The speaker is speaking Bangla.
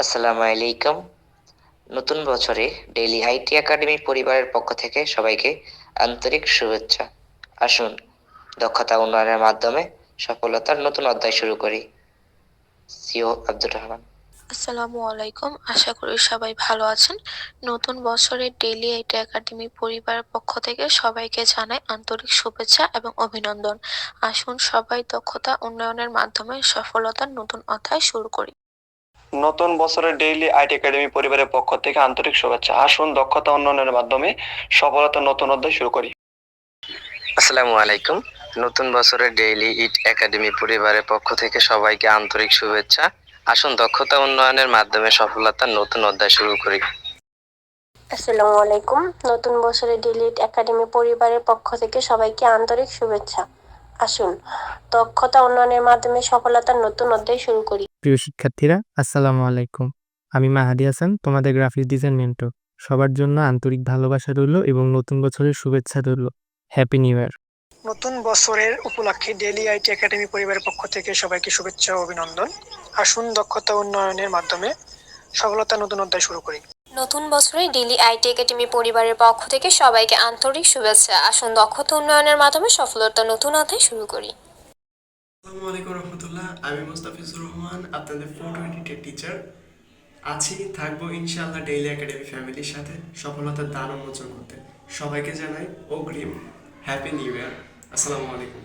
আসসালামু আলাইকুম। নতুন বছরে ডেইলি আইটি একাডেমি পরিবারের পক্ষ থেকে সবাইকে আন্তরিক শুভেচ্ছা। আসুন দক্ষতা উন্নয়নের মাধ্যমে সফলতার নতুন অধ্যায় শুরু করি। সিও আব্দুর রহমান। আসসালামু আলাইকুম। আশা করি সবাই ভালো আছেন। নতুন বছরের ডেইলি আইটি একাডেমি পরিবারের পক্ষ থেকে সবাইকে জানাই আন্তরিক শুভেচ্ছা এবং অভিনন্দন। আসুন সবাই দক্ষতা উন্নয়নের মাধ্যমে সফলতার নতুন অধ্যায় শুরু করি। নতুন বছরের ডেইলি আইটি একাডেমি পরিবারের পক্ষ থেকে আন্তরিক শুভেচ্ছা। আসুন দক্ষতা উন্নয়নের মাধ্যমে সফলতার নতুন অধ্যায় শুরু করি। আসসালামু আলাইকুম। নতুন বছরের ডেইলি ইট একাডেমি পরিবারের পক্ষ থেকে সবাইকে আন্তরিক শুভেচ্ছা। আসুন দক্ষতা উন্নয়নের মাধ্যমে সফলতার নতুন অধ্যায় শুরু করি। আসসালামু আলাইকুম। নতুন বছরে ডিলিট একাডেমি পরিবারের পক্ষ থেকে সবাইকে আন্তরিক শুভেচ্ছা। আসুন দক্ষতা উন্নয়নের মাধ্যমে সফলতার নতুন অধ্যায় শুরু করি। প্রিয় শিক্ষার্থীরা, আসসালামু আলাইকুম। আমি মাহাদি হাসান, তোমাদের গ্রাফিক্স ডিজাইন মেন্টর। সবার জন্য আন্তরিক ভালোবাসা রইল এবং নতুন বছরের শুভেচ্ছা রইল। Happy new year. নতুন বছরের উপলক্ষে ডেইলি আইটি একাডেমি পরিবারের পক্ষ থেকে সবাইকে শুভেচ্ছা ও অভিনন্দন। আসুন দক্ষতা উন্নয়নের মাধ্যমে সফলতার নতুন অধ্যায় শুরু করি। নতুন বছরে ডেইলি আইটি একাডেমি পরিবারের পক্ষ থেকে সবাইকে আন্তরিক শুভেচ্ছা। আসুন দক্ষতা উন্নয়নের মাধ্যমে সফলতার নতুন অধ্যায় শুরু করি। আসসালামু আলাইকুম রহমতুল্লাহ। আমি মুস্তাফিজুর রহমান, আপনাদের 420 টিচার। থাকবো ইনশাআল্লাহ ডেইলি একাডেমি ফ্যামিলির সাথে সফলতার দ্বার উন্মোচন করতে। সবাইকে জানাই অগ্রিম হ্যাপি নিউ ইয়ার। আসসালামু আলাইকুম।